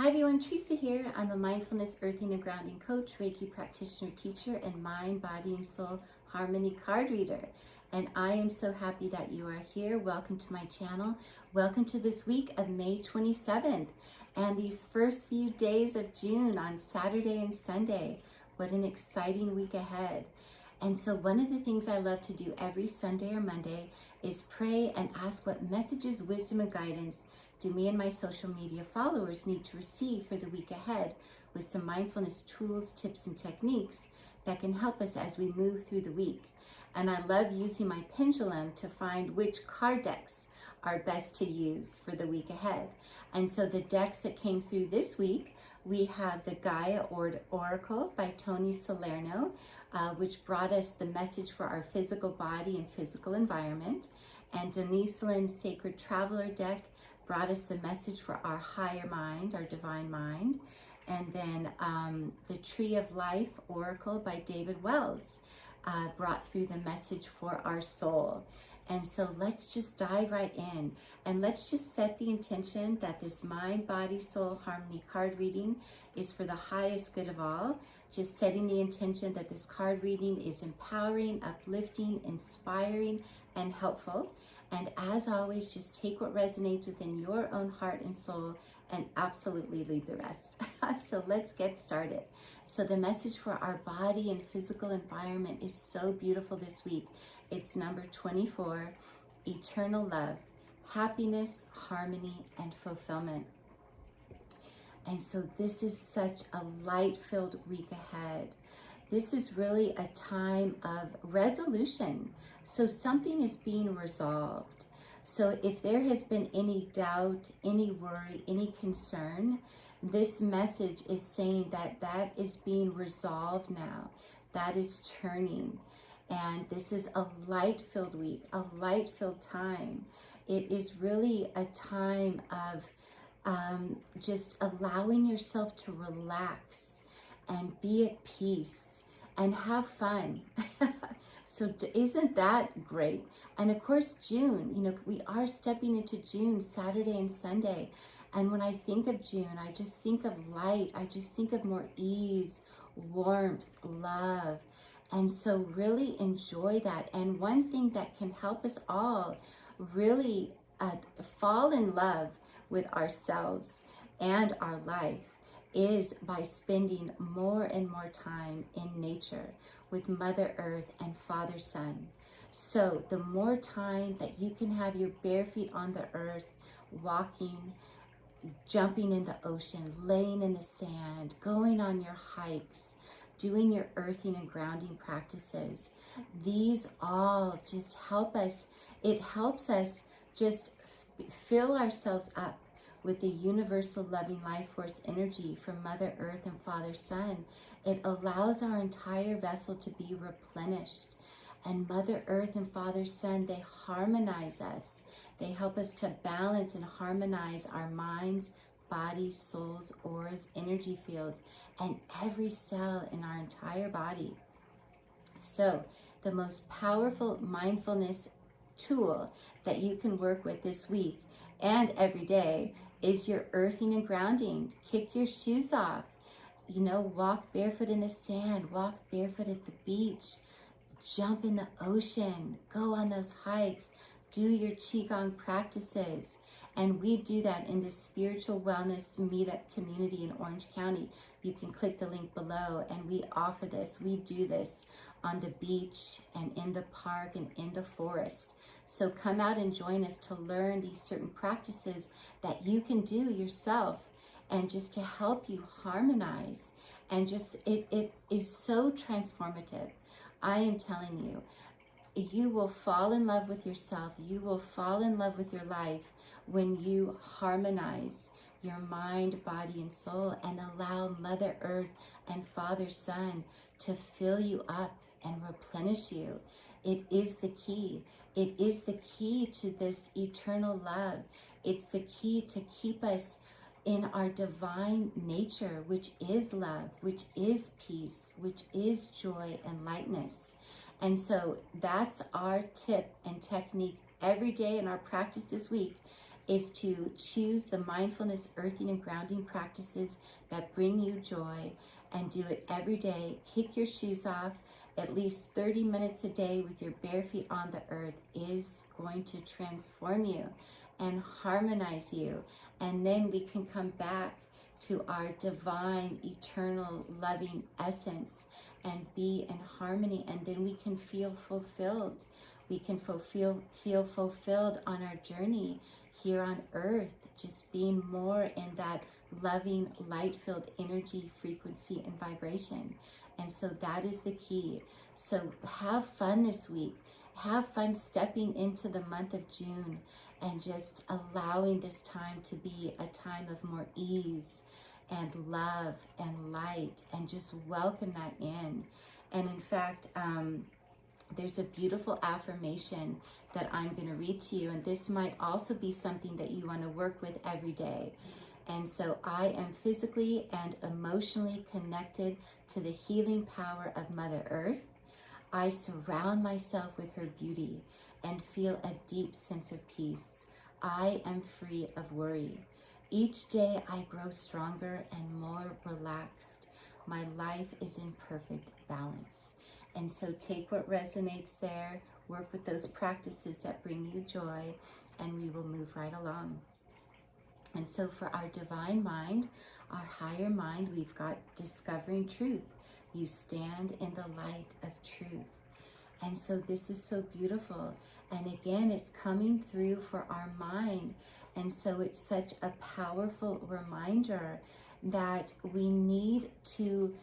Hi everyone, Teresa here. I'm a mindfulness, earthing, and grounding coach, Reiki practitioner, teacher, and mind, body, and soul harmony card reader. And I am so happy that you are here. Welcome to my channel. Welcome to this week of May 27th and these first few days of June on Saturday and Sunday. What an exciting week ahead. And so one of the things I love to do every Sunday or Monday is pray and ask what messages, wisdom, and guidance do me and my social media followers need to receive for the week ahead, with some mindfulness tools, tips, and techniques that can help us as we move through the week. And I love using my pendulum to find which card decks are best to use for the week ahead. And so the decks that came through this week, we have the Gaia Oracle by Tony Salerno, which brought us the message for our physical body and physical environment. And Denise Lynn's Sacred Traveler deck brought us the message for our higher mind, our divine mind. And then the Tree of Life Oracle by David Wells brought through the message for our soul. And so let's just dive right in and let's just set the intention that this mind, body, soul harmony card reading is for the highest good of all. Just setting the intention that this card reading is empowering, uplifting, inspiring, and helpful. And as always, just take what resonates within your own heart and soul and absolutely leave the rest. So let's get started. So the message for our body and physical environment is so beautiful this week. It's number 24, eternal love, happiness, harmony, and fulfillment. And so this is such a light-filled week ahead. This is really a time of resolution. So something is being resolved. So if there has been any doubt, any worry, any concern, this message is saying that that is being resolved now. That is turning. And this is a light-filled week, a light-filled time. It is really a time of just allowing yourself to relax and be at peace and have fun. So isn't that great? And of course, June, you know, we are stepping into June, Saturday and Sunday. And when I think of June, I just think of light. I just think of more ease, warmth, love. And so really enjoy that. And one thing that can help us all really fall in love with ourselves and our life is by spending more and more time in nature with Mother Earth and Father Sun. So the more time that you can have your bare feet on the earth, walking, jumping in the ocean, laying in the sand, going on your hikes, doing your earthing and grounding practices, these all just help us. It helps us just fill ourselves up with the universal loving life force energy from Mother Earth and Father Sun. It allows our entire vessel to be replenished. And Mother Earth and Father Sun, they harmonize us. They help us to balance and harmonize our minds, bodies, souls, auras, energy fields, and every cell in our entire body. So the most powerful mindfulness tool that you can work with this week and every day is your earthing and grounding. Kick your shoes off. You know, walk barefoot in the sand, walk barefoot at the beach, jump in the ocean, go on those hikes, do your Qi Gong practices. And we do that in the Spiritual Wellness Meetup community in Orange County. You can click the link below and we offer this. We do this on the beach and in the park and in the forest. So come out and join us to learn these certain practices that you can do yourself and just to help you harmonize. And just, it is so transformative. I am telling you, you will fall in love with yourself. You will fall in love with your life when you harmonize your mind, body, and soul and allow Mother Earth and Father Sun to fill you up and replenish you. It is the key. It is the key to this eternal love. It's the key to keep us in our divine nature, which is love, which is peace, which is joy and lightness. And so that's our tip and technique every day in our practice this week is to choose the mindfulness, earthing, and grounding practices that bring you joy and do it every day. Kick your shoes off. At least 30 minutes a day with your bare feet on the earth is going to transform you and harmonize you. And then we can come back to our divine, eternal, loving essence and be in harmony. And then we can feel fulfilled. We can feel fulfilled on our journey here on earth, just being more in that loving, light-filled energy, frequency, and vibration. And so that is the key. So have fun this week. Have fun stepping into the month of June and just allowing this time to be a time of more ease and love and light, and just welcome that in. And in fact, there's a beautiful affirmation that I'm going to read to you, and this might also be something that you want to work with every day. And so, I am physically and emotionally connected to the healing power of Mother Earth. I surround myself with her beauty and feel a deep sense of peace. I am free of worry. Each day I grow stronger and more relaxed. My life is in perfect balance. And so take what resonates there, work with those practices that bring you joy, and we will move right along. And so for our divine mind, our higher mind, we've got discovering truth. You stand in the light of truth. And so this is so beautiful. And again, it's coming through for our mind. And so it's such a powerful reminder that we need to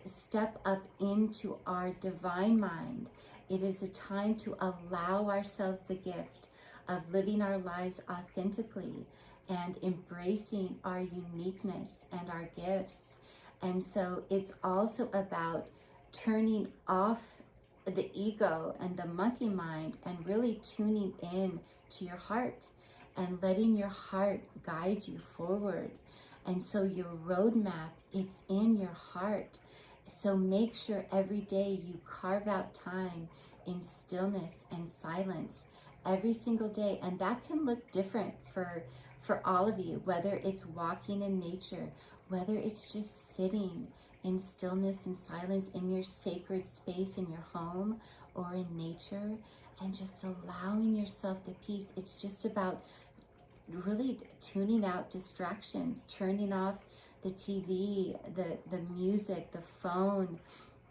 step up into our divine mind. It is a time to allow ourselves the gift of living our lives authentically and embracing our uniqueness and our gifts. And so it's also about turning off the ego and the monkey mind and really tuning in to your heart and letting your heart guide you forward. And so your roadmap, it's in your heart. So make sure every day you carve out time in stillness and silence every single day. And that can look different for all of you, whether it's walking in nature, whether it's just sitting in stillness and silence in your sacred space in your home or in nature, and just allowing yourself the peace. It's just about really tuning out distractions, turning off the TV, the music, the phone,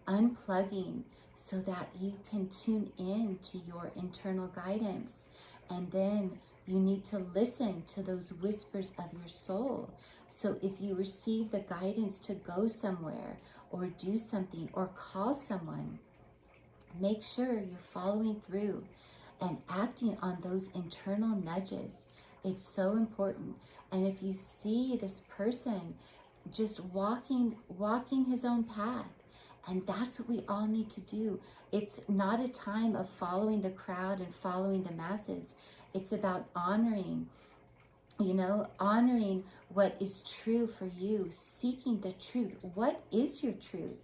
unplugging so that you can tune in to your internal guidance. And then you need to listen to those whispers of your soul. So if you receive the guidance to go somewhere or do something or call someone, make sure you're following through and acting on those internal nudges. It's so important. And if you see this person just walking his own path, and that's what we all need to do. It's not a time of following the crowd and following the masses. It's about honoring what is true for you, seeking the truth. What is your truth?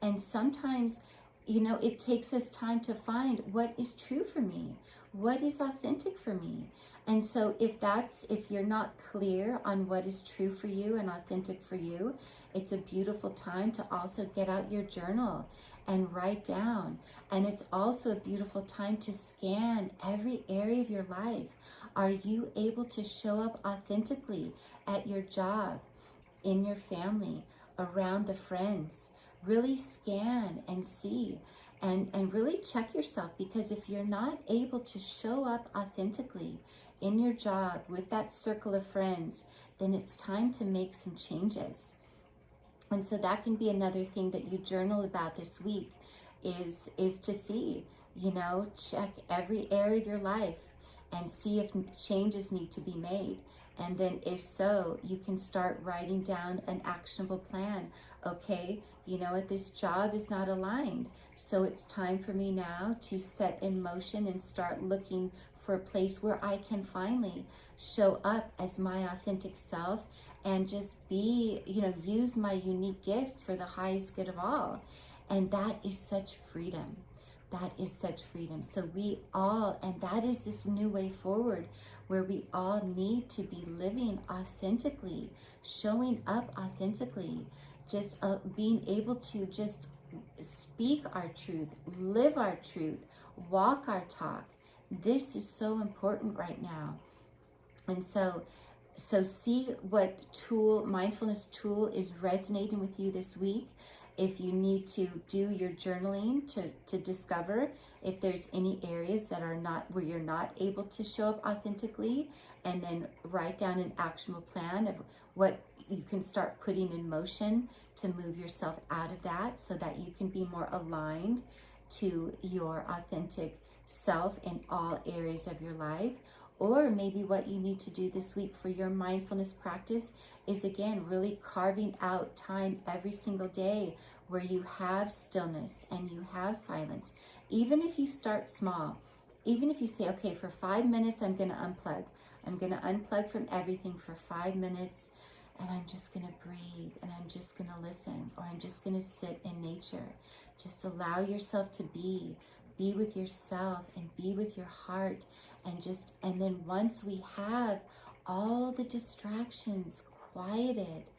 And sometimes, it takes us time to find what is true for me, what is authentic for me. And so if you're not clear on what is true for you and authentic for you, it's a beautiful time to also get out your journal and write down. And it's also a beautiful time to scan every area of your life. Are you able to show up authentically at your job, in your family, around the friends? Really scan and see and really check yourself, because if you're not able to show up authentically in your job with that circle of friends, then it's time to make some changes. And so that can be another thing that you journal about this week is to see, check every area of your life and see if changes need to be made. And then if so, you can start writing down an actionable plan. Okay, this job is not aligned. So it's time for me now to set in motion and start looking for a place where I can finally show up as my authentic self and just be, use my unique gifts for the highest good of all. And that is such freedom. that is such freedom. So we all, and that is this new way forward where we all need to be living authentically, showing up authentically, just being able to just speak our truth, live our truth, walk our talk. This is so important right now. And so see what tool, mindfulness tool, is resonating with you this week. If you need to do your journaling to discover if there's any areas that are not, where you're not able to show up authentically, and then write down an actionable plan of what you can start putting in motion to move yourself out of that so that you can be more aligned to your authentic self in all areas of your life. Or maybe what you need to do this week for your mindfulness practice is, again, really carving out time every single day where you have stillness and you have silence. Even if you start small, even if you say, okay, for 5 minutes, I'm going to unplug. I'm going to unplug from everything for 5 minutes, and I'm just going to breathe, and I'm just going to listen, or I'm just going to sit in nature. Just allow yourself to be with yourself and be with your heart. And then once we have all the distractions quieted,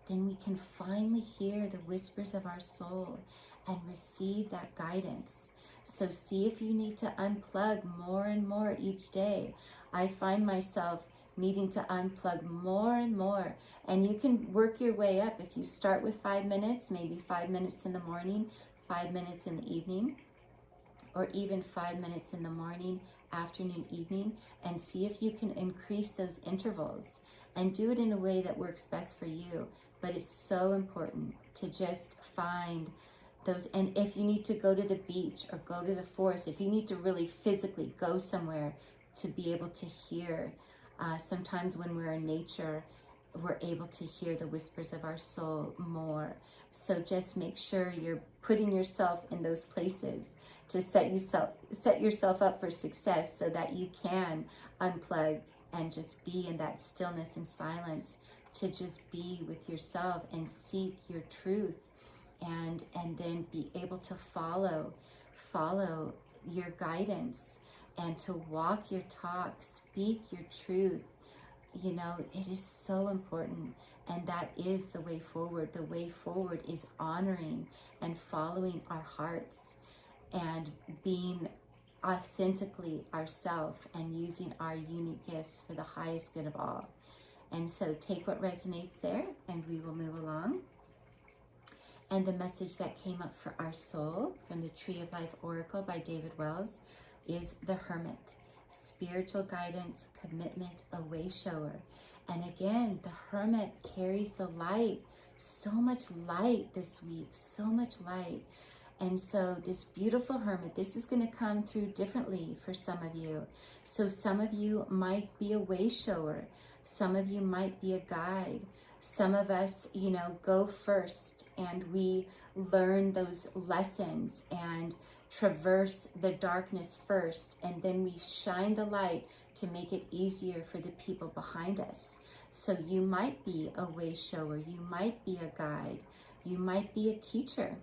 then we can finally hear the whispers of our soul and receive that guidance. So see if you need to unplug more and more each day. I find myself needing to unplug more and more. And you can work your way up. If you start with 5 minutes, maybe 5 minutes in the morning, 5 minutes in the evening, or even 5 minutes in the morning, afternoon, evening, and see if you can increase those intervals and do it in a way that works best for you. But it's so important to just find those. And if you need to go to the beach or go to the forest, if you need to really physically go somewhere to be able to hear, sometimes when we're in nature, we're able to hear the whispers of our soul more. So just make sure you're putting yourself in those places to set yourself up for success, so that you can unplug and just be in that stillness and silence, to just be with yourself and seek your truth, and then be able to follow your guidance, and to walk your talk, speak your truth. You know, it is so important, and that is the way forward. The way forward is honoring and following our hearts and being authentically ourselves and using our unique gifts for the highest good of all. And so take what resonates there, and we will move along. And the message that came up for our soul from the Tree of Life Oracle by David Wells is the Hermit. Spiritual guidance, commitment, a way shower. And again, the Hermit carries the light. So much light this week, so much light. And so this beautiful Hermit, this is going to come through differently for some of you. So some of you might be a way shower. Some of you might be a guide. Some of us, go first, and we learn those lessons and traverse the darkness first, and then we shine the light to make it easier for the people behind us. So you might be a way shower, you might be a guide, you might be a teacher.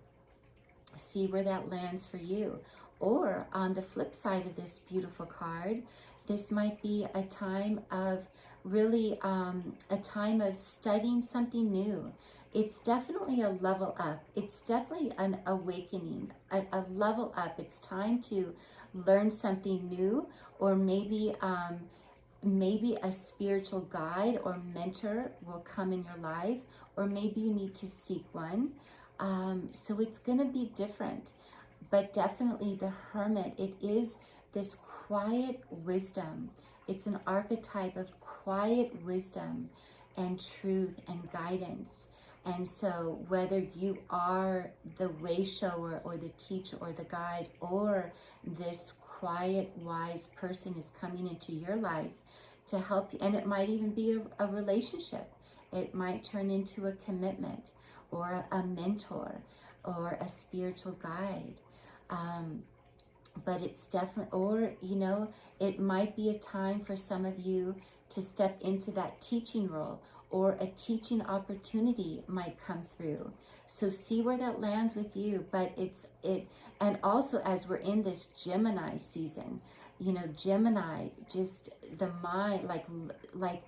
See where that lands for you. Or on the flip side of this beautiful card, this might be a time of really a time of studying something new. It's definitely a level up. It's definitely an awakening, a level up. It's time to learn something new, or maybe a spiritual guide or mentor will come in your life, or maybe you need to seek one. So it's going to be different, but definitely the Hermit, it is this quiet wisdom. It's an archetype of quiet wisdom and truth and guidance. And so whether you are the way shower or the teacher or the guide, or this quiet, wise person is coming into your life to help you, and it might even be a relationship. It might turn into a commitment, or a mentor, or a spiritual guide. But it's definitely, or, it might be a time for some of you to step into that teaching role, or a teaching opportunity might come through. So see where that lands with you. But and also as we're in this Gemini season, you know, Gemini, just the mind, like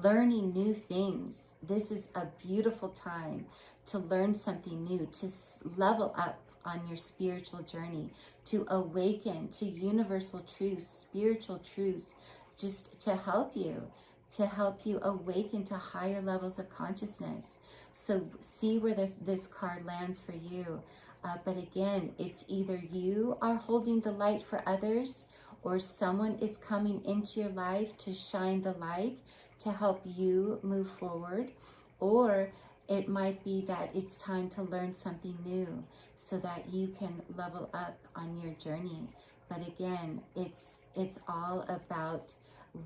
learning new things. This is a beautiful time to learn something new, to level up on your spiritual journey, to awaken to universal truths, spiritual truths, just to help you awaken to higher levels of consciousness. So see where this card lands for you. But again, it's either you are holding the light for others, or someone is coming into your life to shine the light to help you move forward, or it might be that it's time to learn something new so that you can level up on your journey. But again, it's all about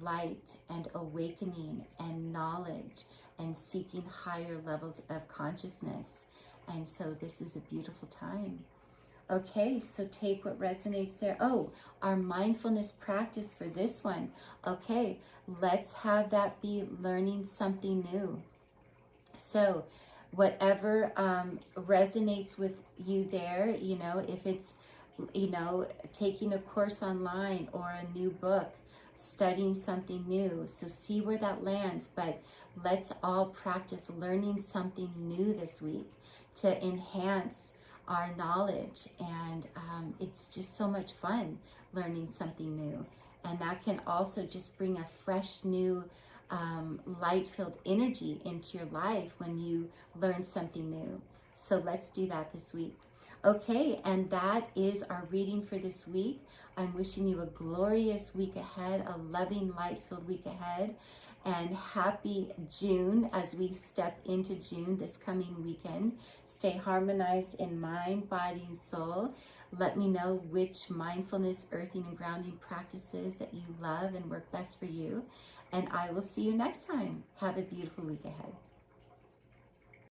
light and awakening and knowledge and seeking higher levels of consciousness. And so this is a beautiful time. Okay, so take what resonates there. Oh, our mindfulness practice for this one. Okay, let's have that be learning something new. So whatever resonates with you there, you know, if it's, you know, taking a course online or a new book, studying something new. So see where that lands, but let's all practice learning something new this week to enhance our knowledge. And it's just so much fun learning something new. And that can also just bring a fresh new light-filled energy into your life when you learn something new. So let's do that this week. Okay, and that is our reading for this week. I'm wishing you a glorious week ahead, a loving, light-filled week ahead, and happy June as we step into June this coming weekend. Stay harmonized in mind, body, and soul. Let me know which mindfulness, earthing, and grounding practices that you love and work best for you. And I will see you next time. Have a beautiful week ahead.